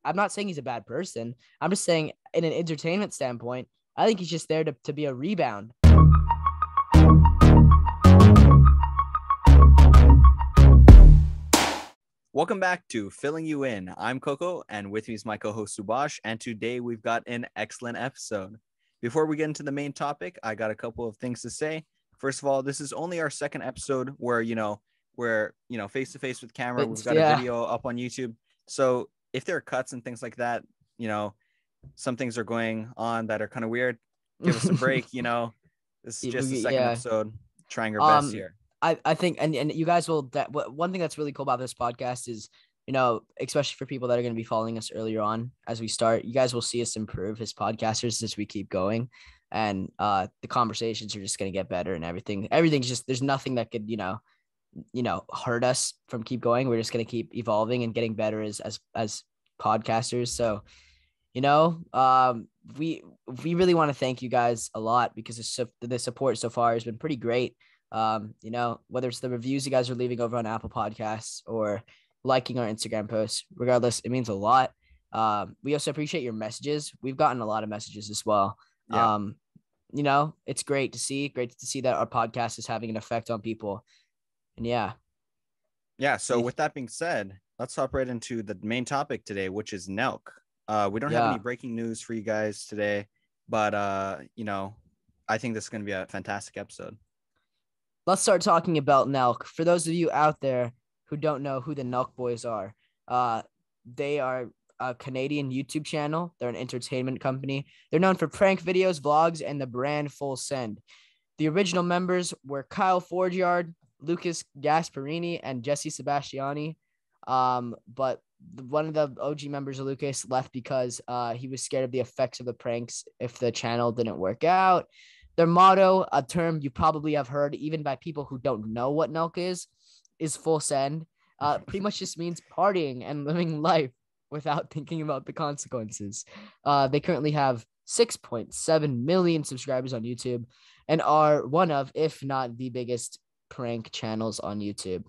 I'm not saying he's a bad person. I'm just saying in an entertainment standpoint, I think he's just there to be a rebound. Welcome back to Filling You In. I'm Coco, and with me is my co-host Subhash, and today we've got an excellent episode. Before we get into the main topic, I got a couple of things to say. First of all, this is only our second episode where, we're face to face with camera. We've got a video up on YouTube. So if there are cuts and things like that, some things are going on that are kind of weird. Give us a break, This is just the second episode, trying our best here. I think, and you guys will, one thing that's really cool about this podcast is, especially for people that are going to be following us earlier on as we start, you guys will see us improve as podcasters as we keep going. And the conversations are just going to get better and everything's just, there's nothing that could, hurt us from keep going. We're just going to keep evolving and getting better as podcasters. So, we really want to thank you guys a lot because the support so far has been pretty great. Whether it's the reviews you guys are leaving over on Apple Podcasts or liking our Instagram posts, regardless, it means a lot. We also appreciate your messages. We've gotten a lot of messages as well. Yeah. It's great to see that our podcast is having an effect on people. And yeah. So with that being said, let's hop right into the main topic today, which is NELK. We don't have any breaking news for you guys today, but I think this is going to be a fantastic episode. Let's start talking about NELK. For those of you out there who don't know who the NELK boys are, they are a Canadian YouTube channel. They're an entertainment company. They're known for prank videos, vlogs, and the brand Full Send. The original members were Kyle Fordyard, Lucas Gasparini, and Jesse Sebastiani. But one of the OG members of Lucas left because he was scared of the effects of the pranks if the channel didn't work out. Their motto, a term you probably have heard even by people who don't know what NELK is Full Send. Pretty much just means partying and living life without thinking about the consequences. They currently have 6.7 million subscribers on YouTube and are one of, if not the biggest prank channels on YouTube.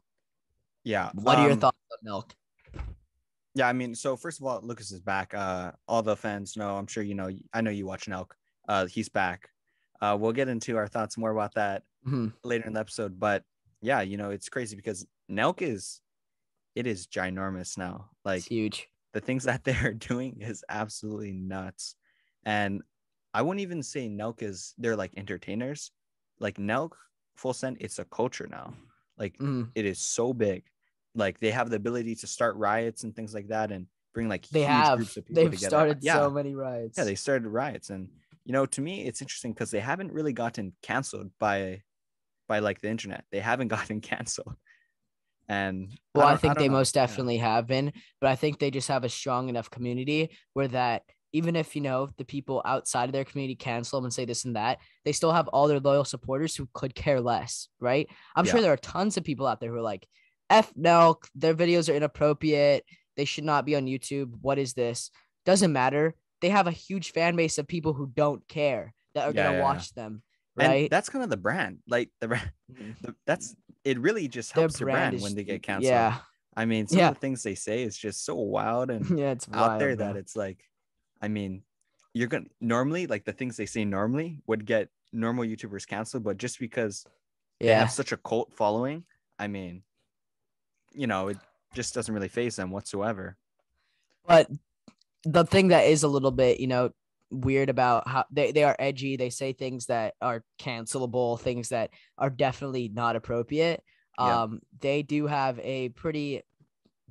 Yeah. What are your thoughts on NELK? Yeah, I mean, so first of all, Lucas is back. All the fans know, I'm sure I know you watch NELK. He's back. We'll get into our thoughts more about that later in the episode. But yeah, it's crazy because NELK is ginormous now. Like, it's huge. The things that they're doing is absolutely nuts. And I wouldn't even say NELK they're like entertainers. Like NELK Full Send, it's a culture now. Like It is so big. Like they have the ability to start riots and things like that and bring like huge groups of people together. They've started so many riots. Yeah, they started riots. And to me, it's interesting because they haven't really gotten canceled by like the internet. They haven't gotten canceled. And I think they most definitely have been, but I think they just have a strong enough community where that even if, the people outside of their community cancel them and say this and that, they still have all their loyal supporters who could care less, right? I'm sure there are tons of people out there who are like, F NELK, their videos are inappropriate. They should not be on YouTube. What is this? Doesn't matter. They have a huge fan base of people who don't care that are going to watch them, right? And that's kind of the brand. Like it really just helps their brand when they get canceled. Yeah. I mean, some of the things they say is just so wild and it's out wild, there that it's like, I mean, you're going to normally like the things they say normally would get normal YouTubers canceled, but just because they have such a cult following, I mean, it just doesn't really faze them whatsoever. But the thing that is a little bit, weird about how they are edgy. They say things that are cancelable, things that are definitely not appropriate. They do have a pretty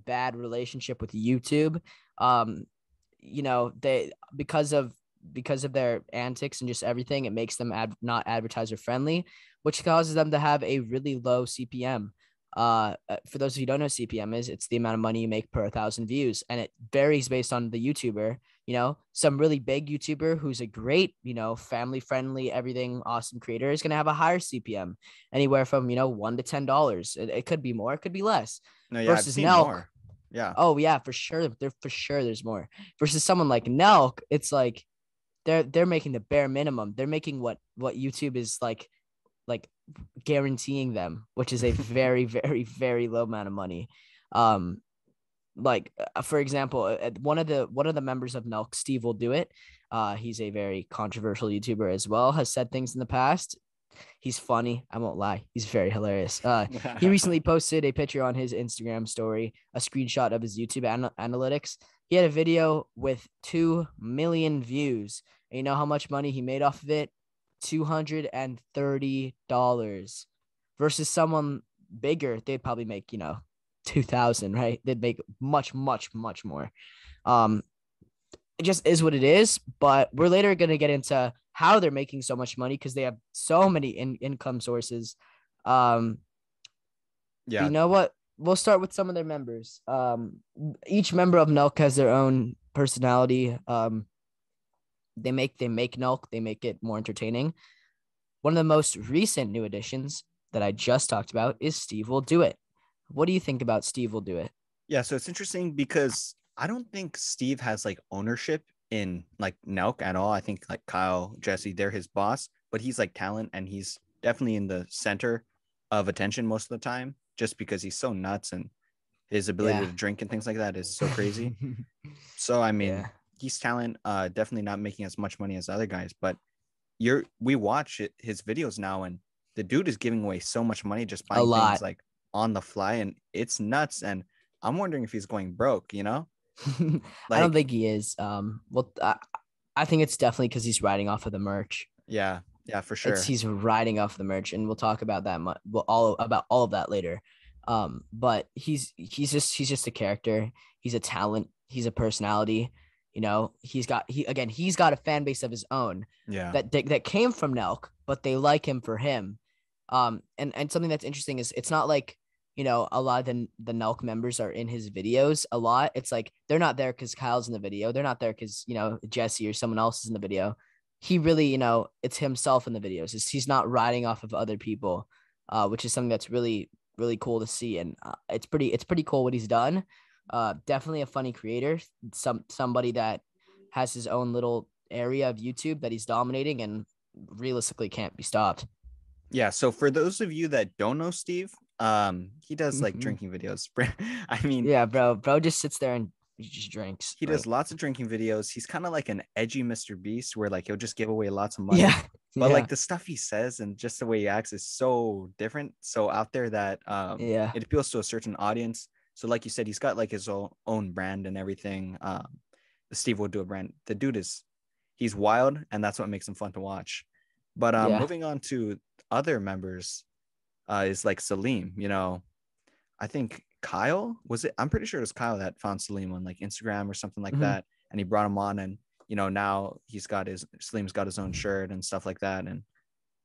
bad relationship with YouTube. They because of their antics and just everything, it makes them not advertiser friendly, which causes them to have a really low CPM. For those of you who don't know what CPM is, it's the amount of money you make per 1,000 views, and it varies based on the YouTuber. Some really big YouTuber who's a great, family friendly, everything awesome creator is going to have a higher CPM, anywhere from $1 to $10. It could be more, it could be less. No, yeah, versus NELK, more. Yeah. Oh yeah, for sure. There's more. Versus someone like NELK, it's like they're making the bare minimum. They're making what YouTube is like guaranteeing them, which is a very, very, very low amount of money. like for example, one of the members of NELK, Steve will do it. He's a very controversial YouTuber as well, has said things in the past. He's funny. I won't lie. He's very hilarious. He recently posted a picture on his Instagram story, a screenshot of his YouTube analytics. He had a video with 2 million views. And you know how much money he made off of it? $230 versus someone bigger. They'd probably make, 2000, right? They'd make much, much, much more. Um, it just is what it is. But we're later going to get into how they're making so much money because they have so many income sources. But Yeah. you know what? We'll start with some of their members. Each member of NELK has their own personality. They make NELK. They make it more entertaining. One of the most recent new additions that I just talked about is Steve Will Do It. What do you think about Steve Will Do It? Yeah. So it's interesting because I don't think Steve has like ownership in like NELK at all. I think like Kyle, Jesse, they're his boss, but he's like talent and he's definitely in the center of attention most of the time just because he's so nuts and his ability Yeah. to drink and things like that is so crazy. So I mean, Yeah. he's talent, definitely not making as much money as other guys, but we watch his videos now and the dude is giving away so much money just A buying things lot. like on the fly and it's nuts. And I'm wondering if he's going broke, you know? I don't Like, think he is. I think it's definitely because he's riding off of the merch. yeah, yeah, for It's sure. he's riding off the merch, and we'll talk about that all of that later. But he's just a character. He's a talent. He's a personality. He's got a fan base of his own Yeah. that came from NELK, but they like him for him. And something that's interesting is it's not like a lot of the NELK members are in his videos a lot. It's like they're not there because Kyle's in the video. They're not there because Jesse or someone else is in the video. He really, it's himself in the videos. He's not riding off of other people, which is something that's really, really cool to see. And it's pretty cool what he's done. Definitely a funny creator, somebody that has his own little area of YouTube that he's dominating and realistically can't be stopped. Yeah. So for those of you that don't know Steve, he does like Mm-hmm. drinking videos. I mean, Yeah, bro just sits there and he just drinks. he does Like, lots of drinking videos. He's kind of like an edgy Mr. Beast where like he'll just give away lots of money. yeah, But yeah, like the stuff he says and just the way he acts is so different, so out there that yeah, it appeals to a certain audience. So like you said, he's got like his own brand and everything. The Steve will do a brand. The dude is he's wild and that's what makes him fun to watch. But yeah. moving on to other members is like Salim, I think Kyle was it? I'm pretty sure it was Kyle that found Salim on like Instagram or something like Mm-hmm. that, and he brought him on, and now Salim's got his own shirt and stuff like that, and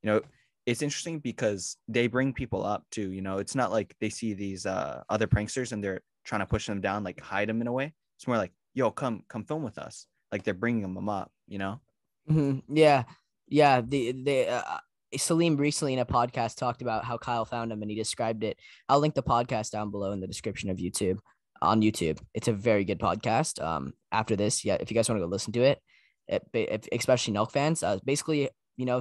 you know it's interesting because they bring people up too. It's not like they see these other pranksters and they're trying to push them down, like hide them in a way. It's more like, yo, come film with us. Like they're bringing them up. Mm-hmm. Yeah, yeah. Salim recently in a podcast talked about how Kyle found him, and he described it. I'll link the podcast down below in the description of YouTube on YouTube. It's a very good podcast. After this, yeah, if you guys want to go listen to it, especially NELK fans, basically,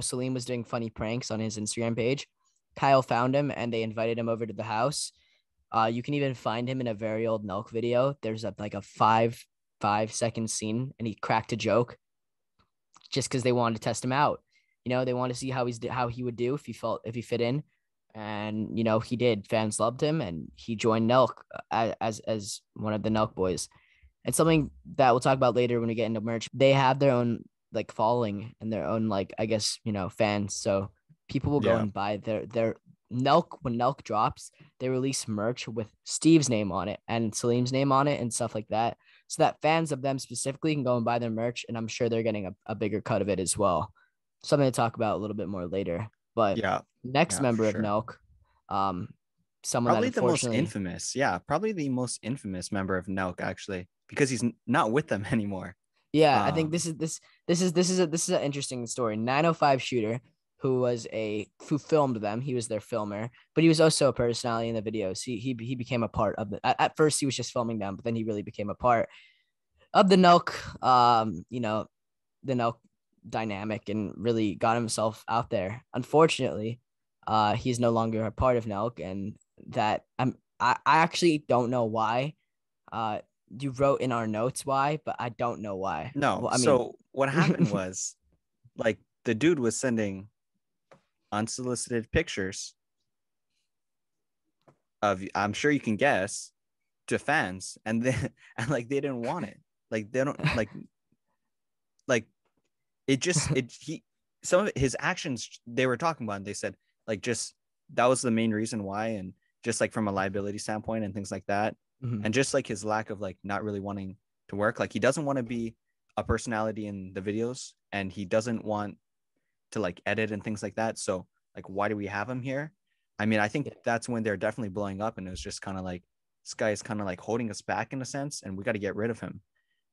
Salim was doing funny pranks on his Instagram page. Kyle found him, and they invited him over to the house. You can even find him in a very old NELK video. There's like a 5 second scene, and he cracked a joke just because they wanted to test him out. They want to see how he would do if he fit in, and he did. Fans loved him, and he joined NELK as one of the NELK boys. And something that we'll talk about later when we get into merch. They have their own like following and their own like I guess fans. So people will go Yeah, and buy their NELK when NELK drops. They release merch with Steve's name on it and Salim's name on it and stuff like that, so that fans of them specifically can go and buy their merch. And I'm sure they're getting a bigger cut of it as well. Something to talk about a little bit more later. But yeah, next yeah, for member of sure. NELK, um, someone that Probably the most unfortunately, infamous. Yeah, probably the most infamous member of NELK actually, because he's not with them anymore. yeah, I think Um, this is an interesting story. 905 shooter who filmed them. He was their filmer, but he was also a personality in the videos. He became a part of the. At first, he was just filming them, but then he really became a part of the NELK. The NELK dynamic and really got himself out there. Unfortunately, he's no longer a part of NELK, and I actually don't know why. You wrote in our notes why, but I don't know why. No. Well, I mean, So what happened was, like, the dude was sending unsolicited pictures of, I'm sure you can guess, to fans, and then and like they didn't want it. Like they don't like it just it he some of his actions they were talking about, and they said like just that was the main reason why, and just like from a liability standpoint and things like that, Mhm. and just like his lack of like not really wanting to work, like he doesn't want to be a personality in the videos, and he doesn't want to like edit and things like that. So like why do we have him here? I mean, I think Yeah. that's when they're definitely blowing up, and it was just kind of like this guy is kind of like holding us back in a sense, and we got to get rid of him.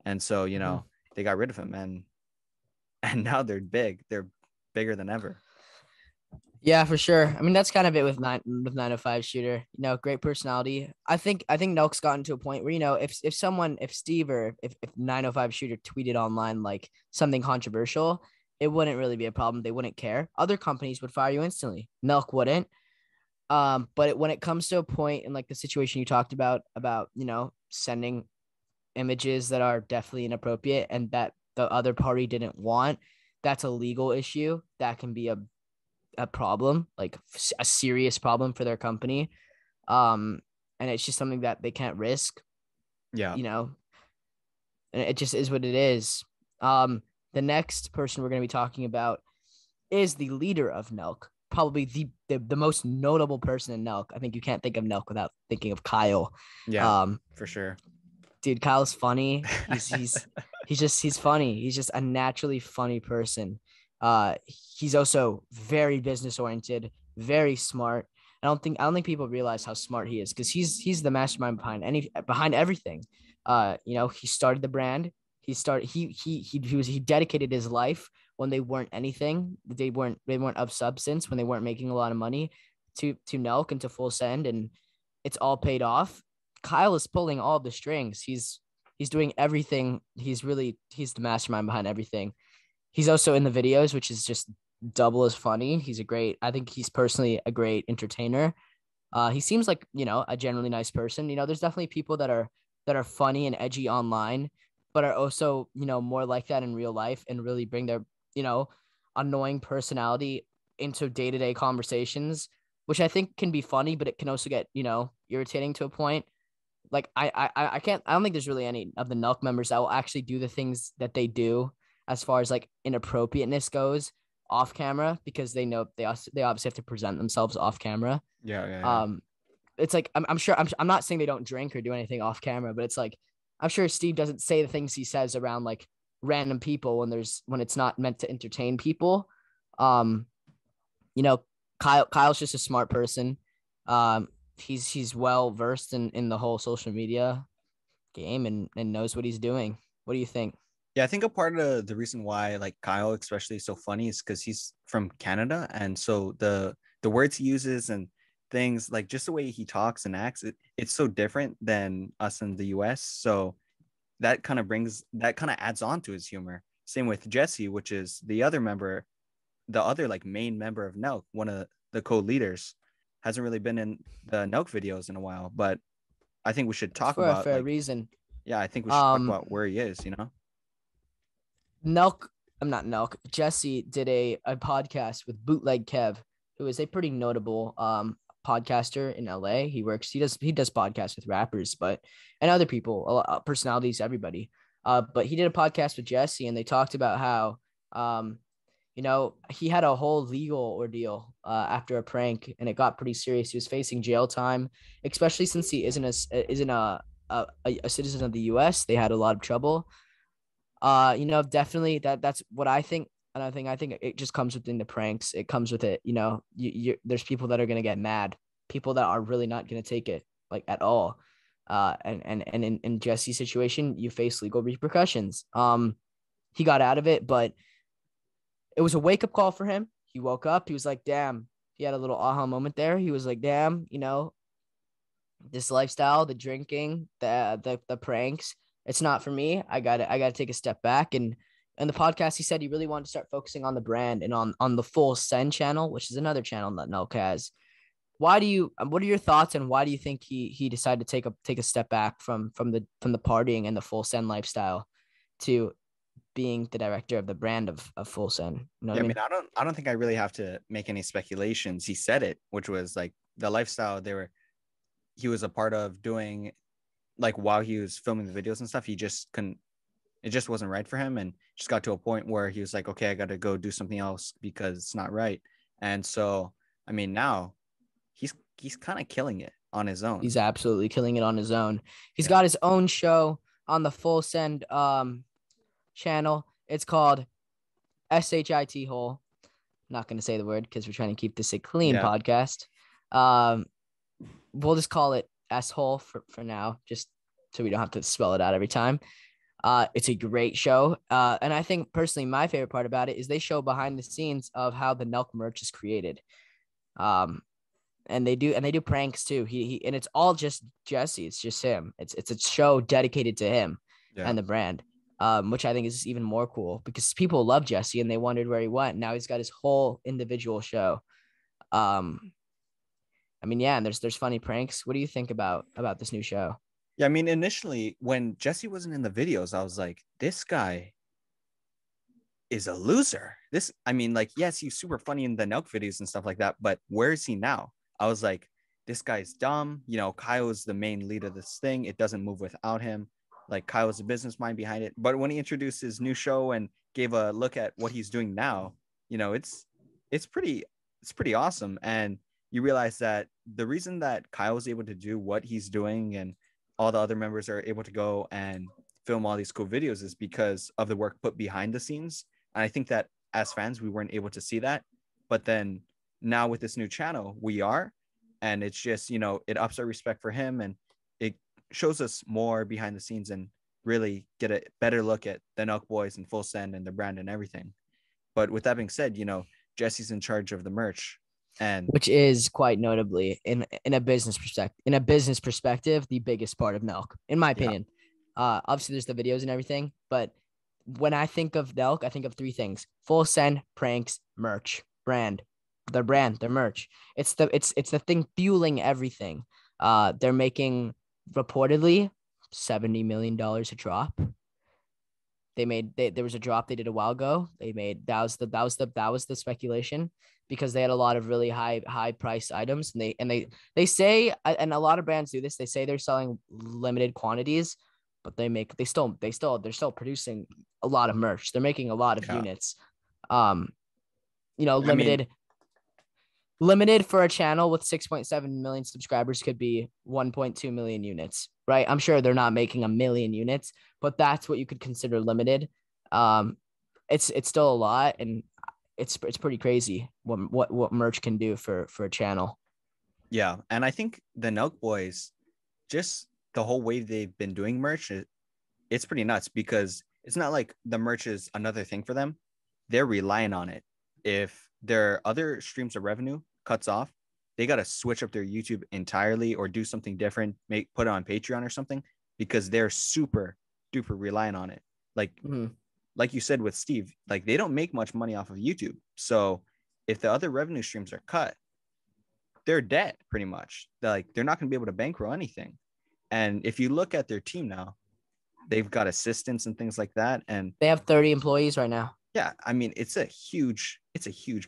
And so Mhm. they got rid of him, and now they're big. They're bigger than ever. Yeah, for sure. I mean, that's kind of it with 905 shooter. Great personality. I think Nelk's gotten to a point where if Steve or if 905 shooter tweeted online like something controversial, it wouldn't really be a problem. They wouldn't care. Other companies would fire you instantly. Nelk wouldn't. But when it comes to a point in like the situation you talked about sending images that are definitely inappropriate and that the other party didn't want, that's a legal issue that can be a problem, like a serious problem for their company. And it's just something that they can't risk, Yeah. you know, and it just is what it is. Um, the next person we're going to be talking about is the leader of NELK, probably the most notable person in NELK. I think you can't think of NELK without thinking of Kyle. Yeah, Um, for sure. Dude, Kyle's funny. He's funny. He's just a naturally funny person. He's also very business oriented, very smart. I don't think people realize how smart he is because he's the mastermind behind everything. He started the brand. He dedicated his life when they weren't anything. They weren't of substance, when they weren't making a lot of money, to NELK and to Full Send, and it's all paid off. Kyle is pulling all the strings. He's doing everything. He's the mastermind behind everything. He's also in the videos, which is just double as funny. I think he's personally a great entertainer. He seems like, a generally nice person. There's definitely people that are funny and edgy online, but are also, more like that in real life and really bring their, you know, annoying personality into day-to-day conversations, which I think can be funny, but it can also get, irritating to a point. Like I can't I don't think there's really any of the NELK members that will actually do the things that they do as far as like inappropriateness goes off camera, because they know they obviously have to present themselves off camera. Yeah, yeah, yeah. Um, it's like I'm sure I'm not saying they don't drink or do anything off camera, but it's like I'm sure Steve doesn't say the things he says around like random people when it's not meant to entertain people. Um, you know, Kyle's just a smart person. Um, he's well versed in the whole social media game and knows what he's doing. What do you think? Yeah, I think a part of the reason why like Kyle especially is so funny is because he's from Canada, and so the words he uses and things like just the way he talks and acts, it's so different than us in the US. So that kind of adds on to his humor. Same with Jesse, which is the other like main member of NELK, one of the co-leaders, hasn't really been in the NELK videos in a while, but I think we should It's talk for a about fair like, reason. yeah, I think we should talk Um, about where he is. Nelk, I'm not Nelk. Jesse did a podcast with Bootleg Kev, who is a pretty notable podcaster in LA. He does podcasts with rappers, and other people, a lot, personalities, everybody. But he did a podcast with Jesse, and they talked about how he had a whole legal ordeal after a prank, and it got pretty serious. He was facing jail time, especially since he isn't a citizen of the U.S. They had a lot of trouble. Definitely that's what I think. And I think it just comes within the pranks. It comes with it. There's people that are gonna get mad, people that are really not gonna take it like at all. And in Jesse's situation, you face legal repercussions. He got out of it, but it was a wake up call for him. He woke up. He was like, damn. He had a little aha moment there. He was like, damn, this lifestyle, the drinking, the pranks, it's not for me. I got to take a step back. And the podcast, he said he really wanted to start focusing on the brand and on the Full Send channel, which is another channel that NELK has. what are your thoughts, and why do you think he decided to take a step back from the partying and the Full Send lifestyle to being the director of the brand of Full Send? You know what Yeah, I I mean, mean? I don't think I really have to make any speculations. He said it, which was like the lifestyle he was a part of doing, like while he was filming the videos and stuff. He just couldn't, it just wasn't right for him, and just got to a point where he was like, okay, I got to go do something else because it's not right. And so, I mean, now he's kind of killing it on his own. He's absolutely killing it on his own. He's Yeah. got his own show on the Full Send channel. It's called SHIT Hole. Not going to say the word because we're trying to keep this a clean Yeah. podcast. Um, we'll just call it S Hole for now, just so we don't have to spell it out every time. It's a great show. And I think personally, my favorite part about it is they show behind the scenes of how the NELK merch is created. Um, and they do pranks too. He and it's all just Jesse. It's just him. It's a show dedicated to him Yeah. and the brand. Which I think is even more cool because people love Jesse and they wondered where he went. Now he's got his whole individual show. Um, I mean, yeah, and there's funny pranks. What do you think about this new show? Yeah. I mean, initially when Jesse wasn't in the videos, I was like, this guy is a loser. This, I mean, like, yes, he's super funny in the NELK videos and stuff like that, but where is he now? I was like, this guy's dumb. You know, Kyle is the main lead of this thing. It doesn't move without him. Like, Kyle's the business mind behind it. But when he introduced his new show and gave a look at what he's doing now, you know, it's pretty awesome. And you realize that the reason that Kyle was able to do what he's doing and all the other members are able to go and film all these cool videos is because of the work put behind the scenes. And I think that as fans, we weren't able to see that. But then now with this new channel, we are. And it's just, you know, it ups our respect for him and it shows us more behind the scenes and really get a better look at the NELK boys and Full Send and the brand and everything. But with that being said, you know, Jesse's in charge of the merch. And Which is quite notably in a business perspective, the biggest part of NELK, in my yeah, opinion. Obviously there's the videos and everything, but when I think of NELK, I think of three things: Full Send, pranks, merch, their merch. It's the thing fueling everything. They're making reportedly $70 million a drop. There was a drop they did a while ago. They made that was the speculation because they had a lot of really high price items, and they say, and a lot of brands do this. They say they're selling limited quantities, but they're still producing a lot of merch. They're making a lot of yeah. units. Um, you know, I mean, limited for a channel with 6.7 million subscribers could be 1.2 million units, right? I'm sure they're not making a million units, but that's what you could consider limited. Um, it's still a lot, and it's pretty crazy what merch can do for a channel. yeah. And I think the NELK boys, just the whole way they've been doing merch, it's pretty nuts because it's not like the merch is another thing for them. They're relying on it. If their other streams of revenue cuts off, they got to switch up their YouTube entirely or do something different, put it on Patreon or something because they're super duper relying on it. Mhm. Like you said with Steve, like they don't make much money off of YouTube. So if the other revenue streams are cut, they're dead pretty much. They're not going to be able to bankroll anything. And if you look at their team now, they've got assistants and things like that. And They have 30 employees right now. yeah, I mean, it's a huge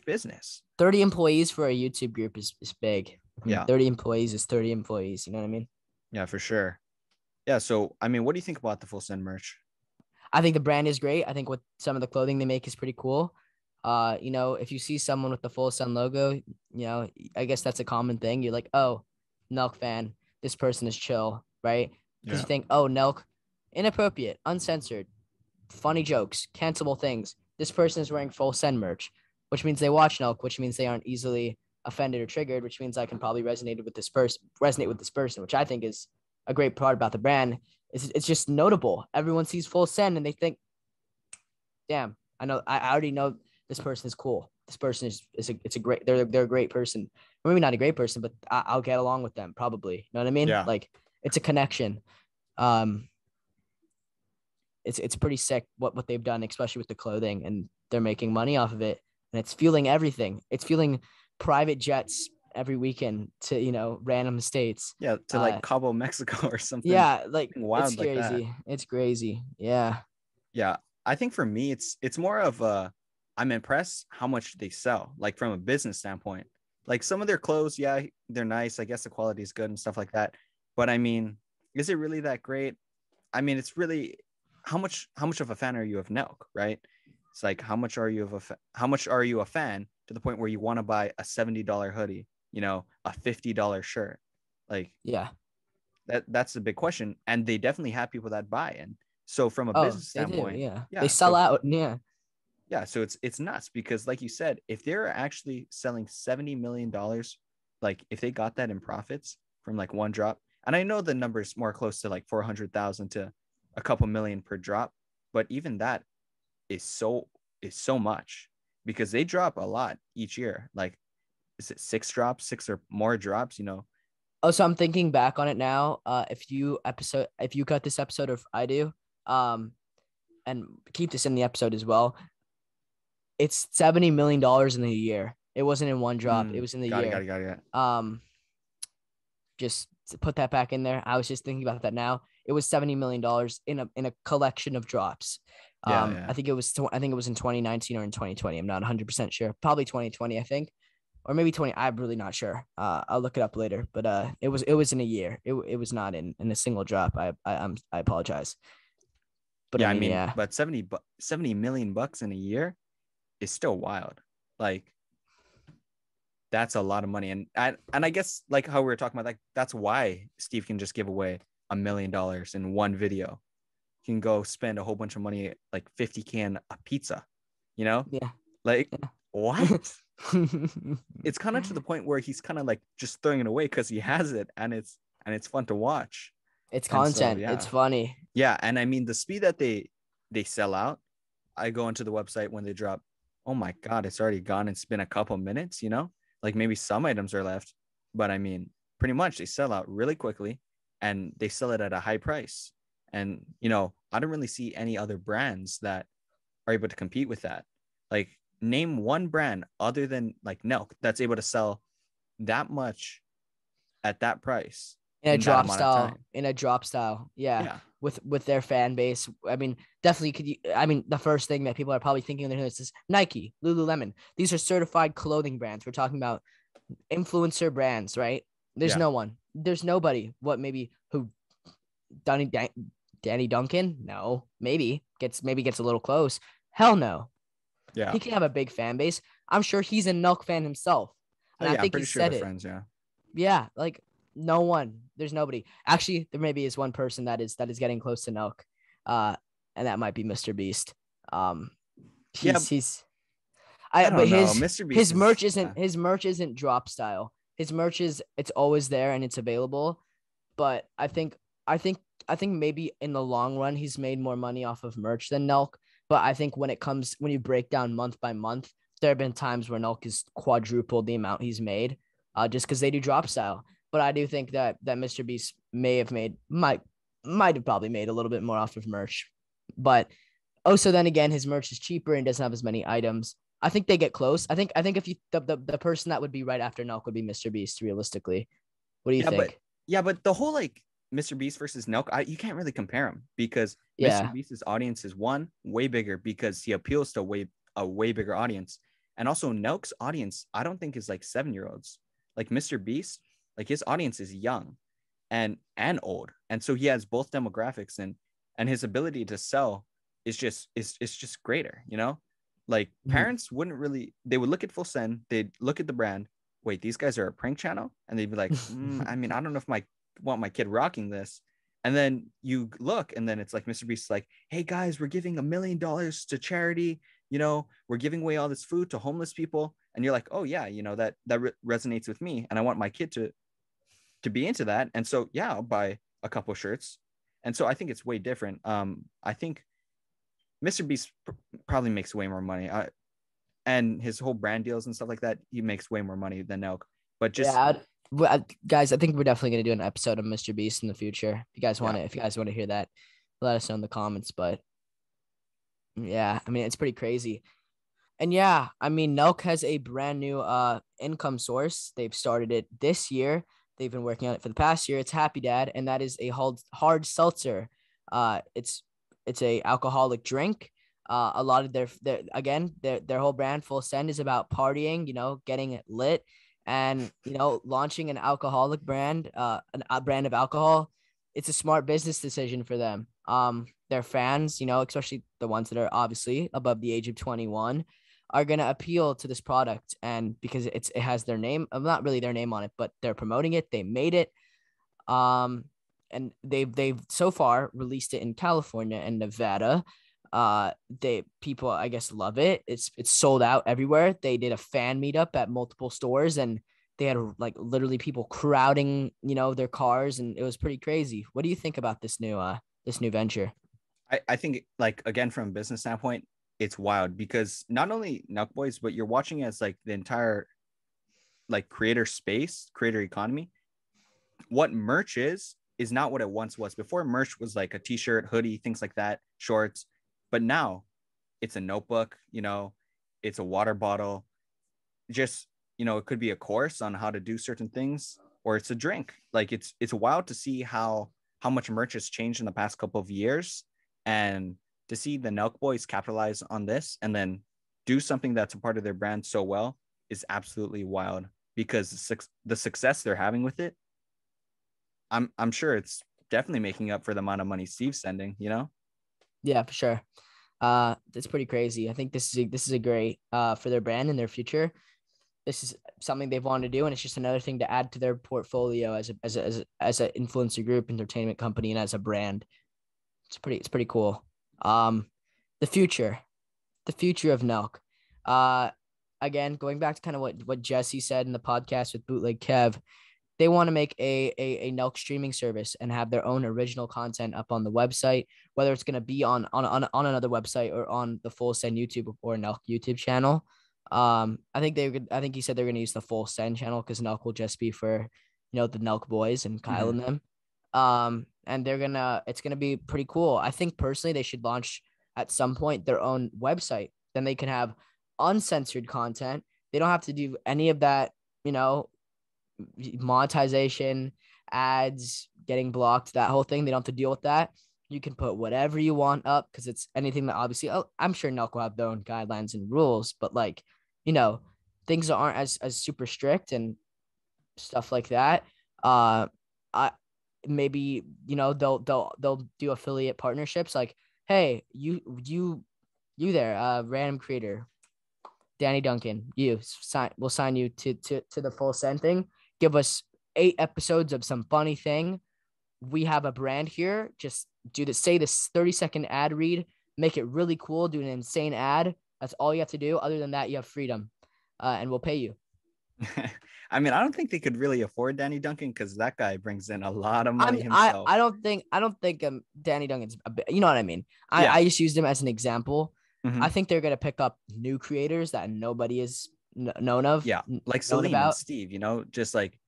business. 30 employees for a YouTube group is big. I mean, Yeah. 30 employees is 30 employees. You know what I mean? Yeah, for sure. Yeah. So, I mean, what do you think about the Full Send merch? I think the brand is great. I think what some of the clothing they make is pretty cool. You know, if you see someone with the Full Sun logo, you know, I guess that's a common thing. You're like, oh, NELK fan. This person is chill, right? Because Yeah. you think, oh, NELK, inappropriate, uncensored, funny jokes, cancelable things. This person is wearing Full Send merch, which means they watch NELK, which means they aren't easily offended or triggered, which means I can probably resonate with this person, which I think is a great part about the brand. It's just notable. Everyone sees Full Send and they think, damn, I already know this person is cool. This person it's a great, they're a great person. Or maybe not a great person, but I'll get along with them probably. You know what I mean? Yeah. Like it's a connection. Um, it's pretty sick what they've done, especially with the clothing, and they're making money off of it, and it's fueling everything. It's fueling private jets every weekend to, random states. Yeah, to like Cabo, Mexico or something Yeah, like it's wild like that. crazy. It's crazy. Yeah. Yeah, I think for me, it's more of I'm impressed how much they sell, like from a business standpoint. Like some of their clothes, yeah, they're nice. I guess the quality is good and stuff like that. But I mean, is it really that great? I mean, it's really how much of a fan are you of NELK, right? It's like how much are you a fan to the point where you want to buy a $70 hoodie, a $50 shirt, like Yeah. that's the big question, and they definitely have people that buy. And so from a Oh, business they do. standpoint, Yeah. They yeah, sell out. Yeah. so it's nuts because like you said, if they're actually selling $70 million, like if they got that in profits from like one drop, and I know the number is more close to like 400,000 to a couple million per drop, but even that is so much because they drop a lot each year. Like, is it six or more drops? Oh, so I'm thinking back on it now. If you cut this episode, or if I do, um, and keep this in the episode as well, it's $70 million in a year. It wasn't in one drop. It was in the Got it, got year. it, got it. Um, just to put that back in there. I was just thinking about that now. It was $70 million in a collection of drops. Yeah, yeah. I think it was in 2019 or in 2020. I'm not 100% sure. Probably 2020, I think, or maybe 20. I'm really not sure. I'll look it up later. But it was in a year. It was not in a single drop. I apologize. But I Yeah, I mean, mean, yeah, but 70 million bucks in a year is still wild. Like, that's a lot of money. And I guess like how we were talking about, like that's why Steve can just give away $1 million in one video. He can go spend a whole bunch of money, like 50K on a pizza, you know? yeah, Like, what? yeah. It's kind of to the point where he's kind of like just throwing it away because he has it, and it's fun to watch. It's And so content. It's yeah. funny. Yeah. And I mean the speed that they sell out, I go into the website when they drop, oh my God, it's already gone. It's been a couple minutes. Like maybe some items are left, but I mean, pretty much they sell out really quickly and they sell it at a high price. And, I don't really see any other brands that are able to compete with that. Like, name one brand other than like NELK that's able to sell that much at that price in that amount of time. In a drop style, yeah, Yeah. with their fan base. I mean, definitely could you, I mean, the first thing that people are probably thinking of their is Nike, Lululemon. These are certified clothing brands. We're talking about influencer brands, right? Yeah. There's nobody. What, maybe who? Danny Duncan? No, maybe gets a little close. Hell no. Yeah. He can have a big fan base. I'm sure he's a NELK fan himself, Oh and I yeah, I'm think he pretty sure they're said it. friends. Yeah. Yeah, like no one. There's nobody. Actually, there maybe is one person that is getting close to NELK, uh, and that might be Mr. Beast. Um, Yeah. he's I but don't know. his Mr. Beast his merch is isn't his merch isn't drop style. His merch is, it's always there and it's available. But I think maybe in the long run he's made more money off of merch than NELK. But I think when you break down month by month, there have been times where NELK has quadrupled the amount he's made, just because they do drop style. But I do think that Mr. Beast might have probably made a little bit more off of merch. But so then again, his merch is cheaper and doesn't have as many items. I think they get close. I think if you the person that would be right after NELK would be Mr. Beast, realistically. What do you yeah, but think? yeah, but the whole like Mr. Beast versus NELK, you can't really compare them because Mr. Yeah. Beast's audience is one way bigger because he appeals to a way bigger audience. And also NELK's audience, I don't think is like 7-year-olds. Like Mr. Beast, like his audience is young and old. And so he has both demographics, and his ability to sell is just greater. Like Mhm. parents they would look at Full Send, they'd look at the brand, wait, these guys are a prank channel? And they'd be like, I mean, I don't know if my want my kid rocking this. And then you look, and then it's like Mr. Beast's like, hey guys, we're giving $1 million to charity. We're giving away all this food to homeless people. And you're like, oh yeah, that resonates with me, and I want my kid to be into that. And so yeah, I'll buy a couple shirts. And so I think it's way different. I think Mr. Beast probably makes way more money. And his whole brand deals and stuff like that, he makes way more money than Nelk. But just Yeah, guys, I think we're definitely gonna do an episode of Mr. Beast in the future. yeah, If you guys want to hear that, let us know in the comments. But yeah, I mean, it's pretty crazy. And yeah, I mean, NELK has a brand new income source. They've started it this year. They've been working on it for the past year. It's Happy Dad, and that is a hard seltzer. It's a alcoholic drink. A lot of their whole brand Full Send is about partying, getting it lit, and launching an alcoholic brand, a brand of alcohol. It's a smart business decision for them. Their fans, especially the ones that are obviously above the age of 21, are going to appeal to this product, and because it has their name, not really their name on it, but they're promoting it. They made it. And they've so far released it in California and Nevada. People, I guess, love it. It's sold out everywhere. They did a fan meetup at multiple stores, and they had like literally people crowding, their cars, and it was pretty crazy. What do you think about this new venture? I think, like, again, from a business standpoint, it's wild because not only NELK Boys, but you're watching as like the entire like creator space, creator economy. What merch is not what it once was. Before, merch was like a t-shirt, hoodie, things like that, shorts. But now it's a notebook, it's a water bottle. Just, it could be a course on how to do certain things, or it's a drink. Like it's wild to see how much merch has changed in the past couple of years, and to see the NELK Boys capitalize on this and then do something that's a part of their brand so well is absolutely wild, because the success they're having with it, I'm sure it's definitely making up for the amount of money Steve's sending, Yeah, for sure. That's pretty crazy. I think this is a great for their brand and their future. This is something they've wanted to do, and it's just another thing to add to their portfolio as an influencer group, entertainment company, and as a brand. It's pretty cool. The future of NELK. Again, going back to kind of what Jesse said in the podcast with Bootleg Kev, they want to make a NELK streaming service and have their own original content up on the website, whether it's going to be on another website or on the Full Send YouTube or NELK YouTube channel. I think he said they're going to use the Full Send channel because NELK will just be for, the NELK boys and Kyle and them. And it's going to be pretty cool. I think personally they should launch at some point their own website. Then they can have uncensored content. They don't have to do any of that, monetization, ads, getting blocked, that whole thing. They don't have to deal with that. You can put whatever you want up because it's anything that obviously, I'm sure NELK will have their own guidelines and rules, but like, things aren't as super strict and stuff like that. I maybe, they'll do affiliate partnerships like, hey, you there, random creator, Danny Duncan, we'll sign you to the Full Send thing. Give us 8 episodes of some funny thing. We have a brand here. Just say this 30-second ad read, make it really cool, do an insane ad. That's all you have to do. Other than that, you have freedom, and we'll pay you. I mean, I don't think they could really afford Danny Duncan because that guy brings in a lot of money himself. I don't think Danny Duncan's you know what I mean. I just used him as an example. Mm-hmm. I think they're gonna pick up new creators that nobody is known of. Yeah, like Salim and Steve. Just like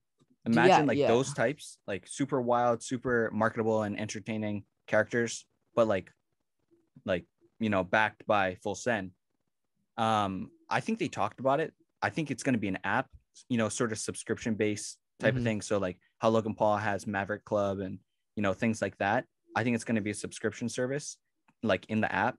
imagine those types, like super wild, super marketable and entertaining characters, but like backed by Full Send. I think they talked about it. I think it's going to be an app, sort of subscription based type of thing. So like how Logan Paul has Maverick Club and, things like that. I think it's going to be a subscription service, like in the app,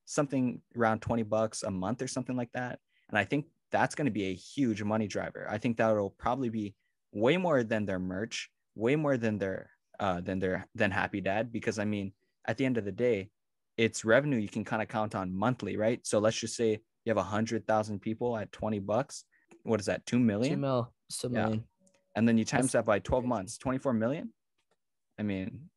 something around $20 a month or something like that. And I think that's going to be a huge money driver. I think that'll probably be way more than their merch, way more than than Happy Dad, because I mean, at the end of the day, it's revenue you can kind of count on monthly, right? So let's just say you have 100,000 people at $20. What is that? 2 million? 2 mil. So million. Yeah. And then you times that by 12 months, 24 million. I mean,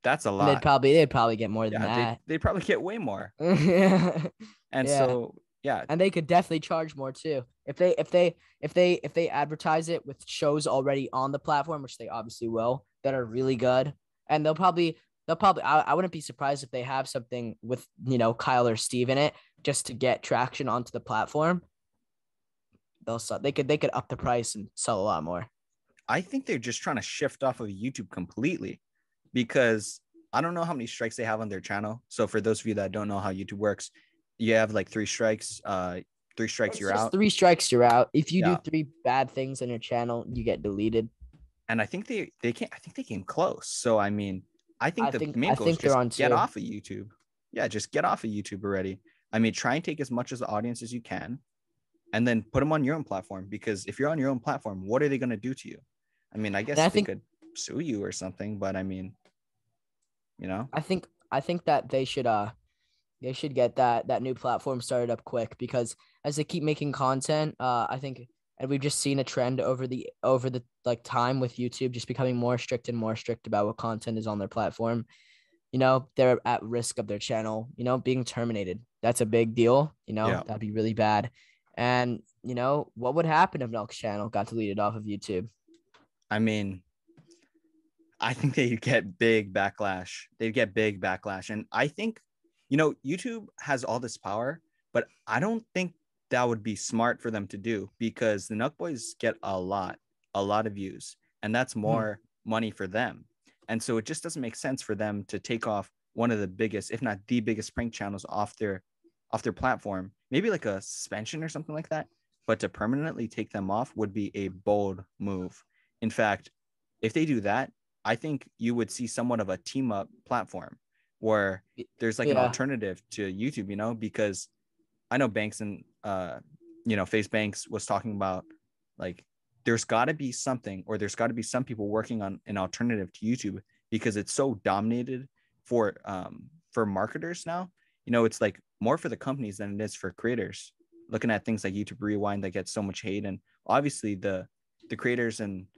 that's a lot. And they'd probably get more than that. They'd probably get way more. And so, yeah. And they could definitely charge more too. If they advertise it with shows already on the platform, which they obviously will, that are really good. And they'll probably I wouldn't be surprised if they have something with, Kyle or Steve in it just to get traction onto the platform. They could up the price and sell a lot more. I think they're just trying to shift off of YouTube completely, because I don't know how many strikes they have on their channel. So for those of you that don't know how YouTube works, you have like 3 strikes. 3 strikes, It's you're just out. 3 strikes, you're out. If you do Yeah. 3 bad things on your channel, you get deleted. And I think they can't. I think they came close. So I mean, I think I the think main I goal is think they're just on get 2. off of YouTube. Yeah, just get off of YouTube already. I mean, try and take as much as the audience as you can, and then put them on your own platform. Because if you're on your own platform, what are they going to do to you? I mean, I And guess they could sue you or something, but I mean, you know, I think that they should get that new platform started up quick, because as they keep making content, I think, and we've just seen a trend over the like time with YouTube just becoming more strict and more strict about what content is on their platform. They're at risk of their channel, being terminated. That's a big deal. yeah. That'd be really bad. And what would happen if NELK's channel got deleted off of YouTube? I mean, I think they'd get big backlash. They'd get big backlash. And I think, YouTube has all this power, but I don't think that would be smart for them to do, because the Nuck Boys get a lot of views, and that's Hmm. more money for them. And so it just doesn't make sense for them to take off one of the biggest, if not the biggest prank channels off their platform, maybe like a suspension or something like that. But to permanently take them off would be a bold move. In fact, if they do that, I think you would see somewhat of a team up platform where there's like an Yeah. alternative to YouTube, because I know Banks and Face Banks was talking about, like, there's got to be something, or there's got to be some people working on an alternative to YouTube, because it's so dominated for marketers now. It's like more for the companies than it is for creators. Looking at things like YouTube Rewind that get so much hate, and obviously the creators and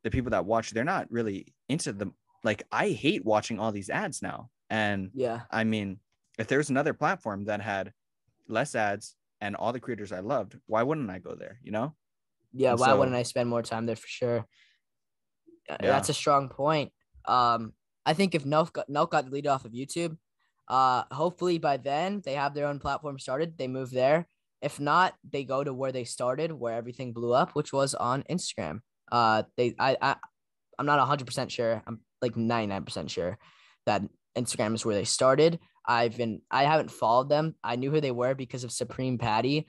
the people that watch, they're not really into the, like, I hate watching all these ads now. And Yeah. I mean, if there's another platform that had less ads and all the creators I loved, why wouldn't I go there, Yeah. And Why wouldn't so, I spend more time there for sure? yeah. That's a strong point. I think if NELK got deleted off of YouTube, hopefully by then they have their own platform started. They move there. If not, they go to where they started, where everything blew up, which was on Instagram. I'm not 100% sure. I'm like 99% sure that Instagram is where they started. I haven't followed them. I knew who they were because of Supreme Patty.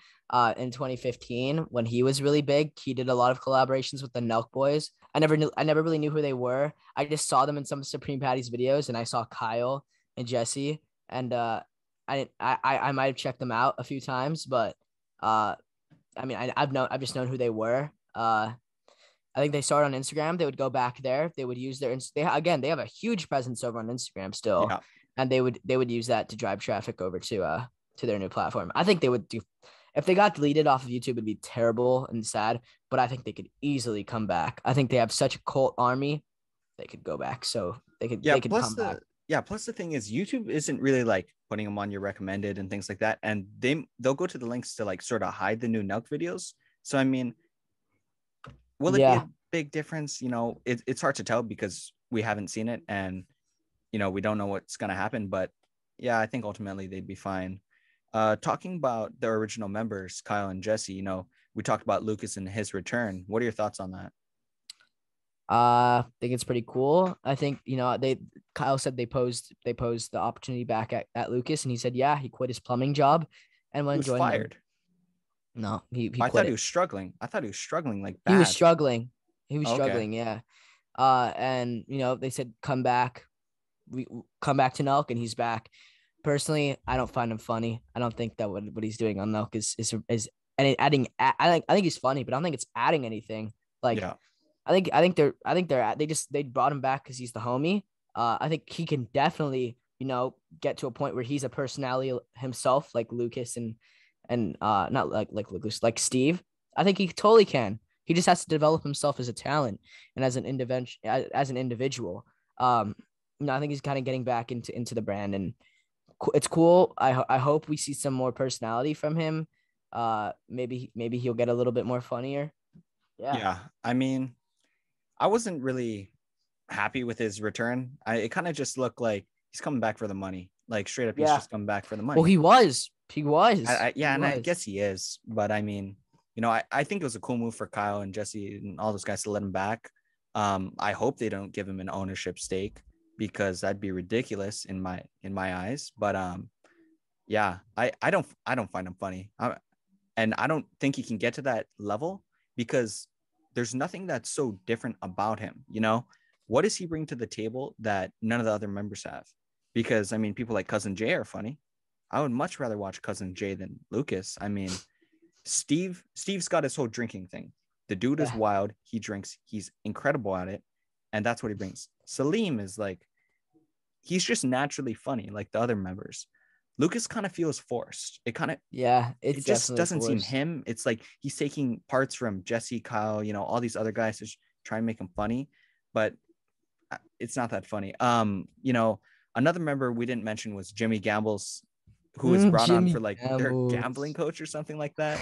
In 2015, when he was really big, he did a lot of collaborations with the NELK boys. I never really knew who they were. I just saw them in some of Supreme Patty's videos, and I saw Kyle and Jesse, and I might have checked them out a few times, but I mean, I've just known who they were. I think they started on Instagram. They would go back there. They would use they have a huge presence over on Instagram still, Yeah. and they would use that to drive traffic over to their new platform. I think they would do, if they got deleted off of YouTube, it'd be terrible and sad, but I think they could easily come back. I think they have such a cult army, they could go back. So Yeah. they could come back. Plus the thing is, YouTube isn't really like putting them on your recommended and things like that. And they'll go to the links to like sort of hide the new Nelk videos. So I mean, will it be Yeah. a big difference? It's hard to tell because we haven't seen it, and we don't know what's gonna happen. But yeah, I think ultimately they'd be fine. Talking about the original members, Kyle and Jesse, we talked about Lucas and his return. What are your thoughts on that? I think it's pretty cool. I think, Kyle said they posed the opportunity back at Lucas, and he said, yeah, he quit his plumbing job and He went and was joined them. fired. No, he I quit thought he it. was struggling. I thought he was struggling like He was bad. struggling. He was Oh, okay. struggling. Yeah. And they said, come back. We come back to NELK, and he's back. Personally, I don't find him funny. I don't think that what he's doing on NELK is and adding. I think he's funny, but I don't think it's adding anything. Like, Yeah. they brought him back because he's the homie. I think he can definitely get to a point where he's a personality himself, like Lucas and not like Lucas, like Steve. I think he totally can. He just has to develop himself as a talent and as an individual. Um, I think he's kind of getting back into the brand, and it's cool. I hope we see some more personality from him. Maybe he'll get a little bit more funnier. Yeah. Yeah. I mean, I wasn't really happy with his return. It kind of just looked like he's coming back for the money. Like straight up, he's Yeah. just coming back for the Well, money. he was. He was. Yeah, He and I was. guess he is. But I mean, I think it was a cool move for Kyle and Jesse and all those guys to let him back. I hope they don't give him an ownership stake, because that'd be ridiculous in my eyes. But yeah, I don't find him funny. And I don't think he can get to that level because there's nothing that's so different about him. What does he bring to the table that none of the other members have? Because I mean, people like Cousin Jay are funny. I would much rather watch Cousin Jay than Lucas. I mean, Steve's got his whole drinking thing. The dude is Yeah. wild. He drinks. He's incredible at it, and that's what he brings. Salim is like, he's just naturally funny, like the other members. Lucas kind of feels forced. Yeah, It it's just definitely doesn't seem forced. him. It's like he's taking parts from Jesse, Kyle, all these other guys to try and make him funny, but it's not that funny. Another member we didn't mention was Jimmy Gambles, who was brought on for Jimmy like their gambling Campbell's. coach or something like that.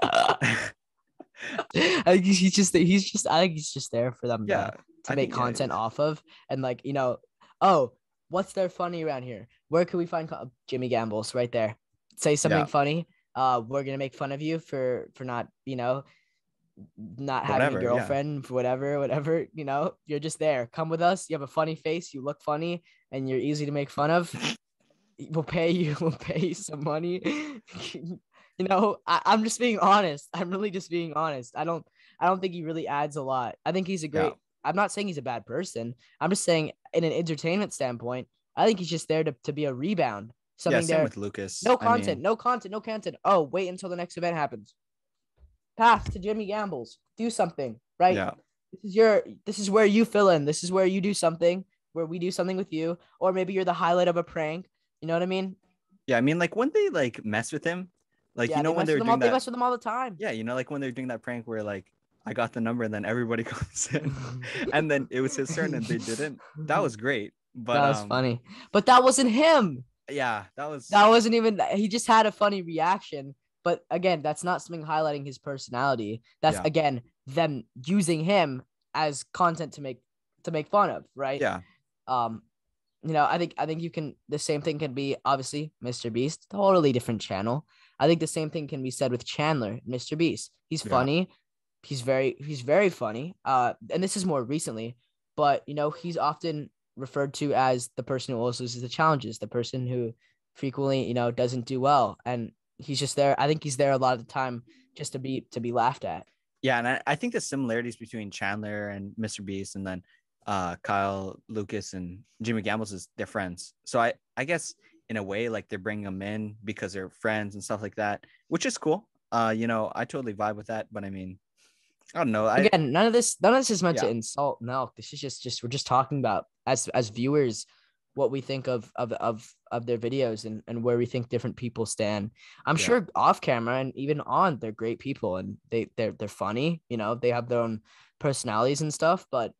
I think I think he's just there for them Yeah, to I make think, yeah, content off of. And like, oh, what's there funny around here? Where can we find Jimmy Gambles right there? Say something yeah, funny. We're gonna make fun of you for not, not having a whatever. Yeah. girlfriend, for whatever, you're just there. Come with us. You have a funny face, you look funny, and you're easy to make fun of. We'll pay you some money. I'm just being honest. I'm really just being honest. I don't think he really adds a lot. I think he's a Yeah. great, I'm not saying he's a bad person. I'm just saying in an entertainment standpoint, I think he's just there to be a rebound. Yeah. Something Same there. with Lucas. No I content, mean, no content, no content. Oh, wait until the next event happens. Path to Jimmy Gambles. Do something, right? yeah. This is where you fill in. This is where you do something, where we do something with you, or maybe you're the highlight of a prank. You know what I mean? Yeah. I mean, like when they like mess with him, like, Yeah, they when mess they with were them all. doing They that. mess with them all the time. Yeah. Like when they're doing that prank where like I got the number and then everybody comes in and then it was his turn and they didn't. That was great. But That was funny. But that wasn't him. yeah, that was, That wasn't even, he just had a funny reaction. But again, that's not something highlighting his personality. That's yeah. again them using him as content to make fun of, right? Yeah. Um, I think you can, the same thing can be obviously Mr. Beast, totally different channel. I think the same thing can be said with Chandler, Mr. Beast. He's Yeah. funny. He's very funny. And this is more recently, but he's often referred to as the person who always loses the challenges, the person who frequently, doesn't do well. And he's just there. I think he's there a lot of the time just to be laughed at. Yeah. And I think the similarities between Chandler and Mr. Beast and then Kyle, Lucas, and Jimmy Gambles is they're friends. So I guess in a way, like they're bringing them in because they're friends and stuff like that, which is cool. I totally vibe with that. But I mean, I don't know. Again, none of this is meant to Yeah. insult Nelk. This is just we're just talking about as viewers what we think of their videos and where we think different people stand. I'm Yeah. sure off camera and even on, they're great people and they're funny. They have their own personalities and stuff. But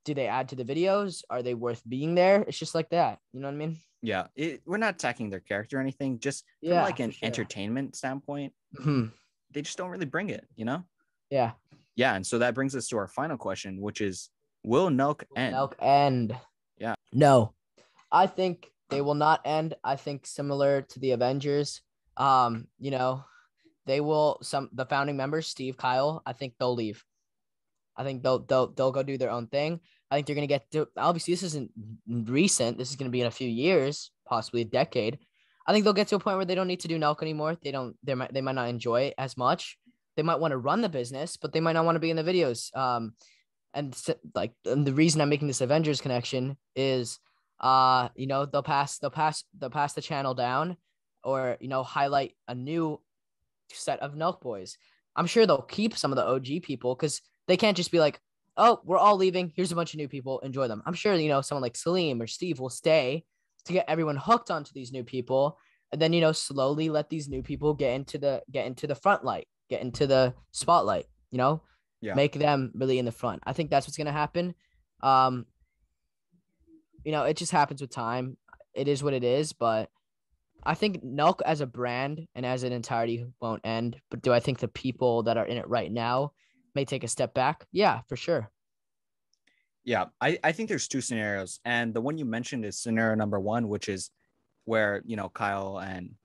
do they add to the videos? Are they worth being there? It's just like that. You know what I mean? Yeah. We're not attacking their character or anything. Just from Yeah, like for an sure. entertainment standpoint, Mhm. they just don't really bring it. Yeah. Yeah. And so that brings us to our final question, which is, will NELK end? Nelk end. Yeah. No, I think they will not end. I think similar to the Avengers, they will the founding members, Steve, Kyle, I think they'll leave. I think they'll go do their own thing. I think they're gonna get to, obviously this isn't recent. This is gonna be in a few years, possibly a decade. I think they'll get to a point where they don't need to do Nelk anymore. They might not enjoy it as much. They might want to run the business, but they might not want to be in the videos. And the reason I'm making this Avengers connection is they'll pass the channel down, or highlight a new set of Nelk boys. I'm sure they'll keep some of the OG people because they can't just be like, oh, we're all leaving, here's a bunch of new people, enjoy them. I'm sure someone like Salim or Steve will stay to get everyone hooked onto these new people, and then slowly let these new people get into the front light, get into the spotlight, Yeah. make them really in the front. I think that's what's going to happen. um it just happens with time. It is what it is. But I think Nelk as a brand and as an entirety won't end. But do I think the people that are in it right now may take a step back? Yeah, for sure. Yeah. I think there's two scenarios. And the one you mentioned is scenario number one, which is where, Kyle and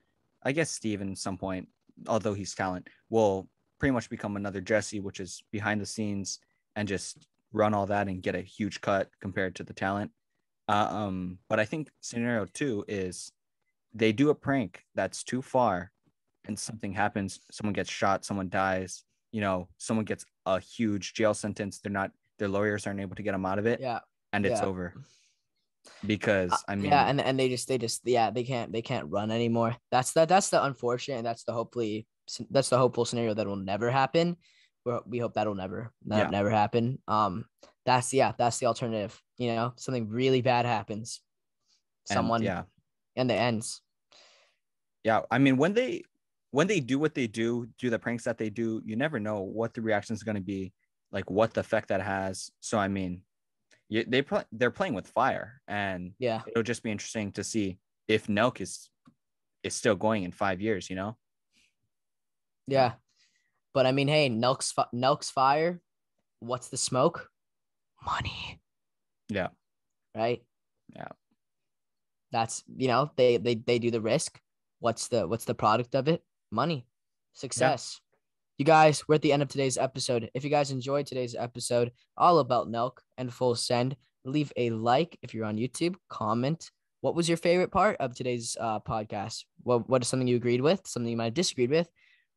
I guess Steve at some point, although he's talent, will pretty much become another Jesse, which is behind the scenes and just run all that and get a huge cut compared to the talent. But I think scenario two is they do a prank that's too far and something happens, someone gets shot, someone dies, someone gets a huge jail sentence, their lawyers aren't able to get them out of it, Yeah. and it's Yeah. over. Because yeah, and they just yeah, they can't run anymore. That's the unfortunate, and that's the hopeful scenario that will never happen. We hope that'll never happen. That's the alternative. Something really bad happens. and Someone and it ends. Yeah, I mean, when they do what they do the pranks that they do, you never know what the reaction is going to be, like what the effect that has. So I mean, they're playing with fire, and Yeah. it'll just be interesting to see if NELK is still going in 5 years. Yeah. But I mean, hey, NELK's fire. What's the smoke? Money. Yeah. Right. Yeah. That's they do the risk. What's the product of it? Money, success. You guys, we're at the end of today's episode. If you guys enjoyed today's episode, all about NELK and Full Send, leave a like if you're on YouTube. Comment. What was your favorite part of today's podcast? What is something you agreed with, something you might have disagreed with,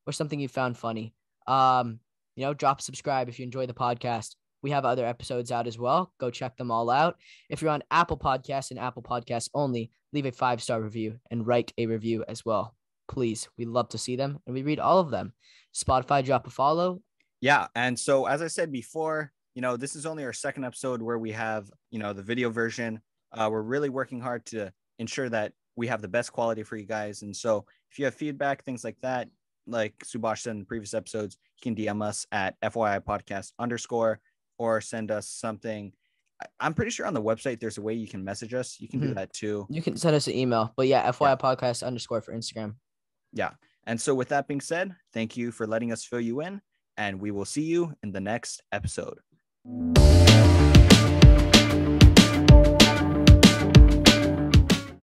or something you found funny? Drop subscribe if you enjoy the podcast. We have other episodes out as well. Go check them all out. If you're on Apple Podcasts and Apple Podcasts only, leave a 5-star review and write a review as well. Please, we love to see them, and we read all of them. Spotify, drop a follow. Yeah, and so as I said before, this is only our second episode where we have, the video version. We're really working hard to ensure that we have the best quality for you guys. And so if you have feedback, things like that, like Subash said in the previous episodes, you can DM us at FYI podcast _ or send us something. I'm pretty sure on the website there's a way you can message us. You can do that too. You can send us an email, but yeah, FYI podcast _ for Instagram. Yeah. And so with that being said, thank you for letting us fill you in, and we will see you in the next episode.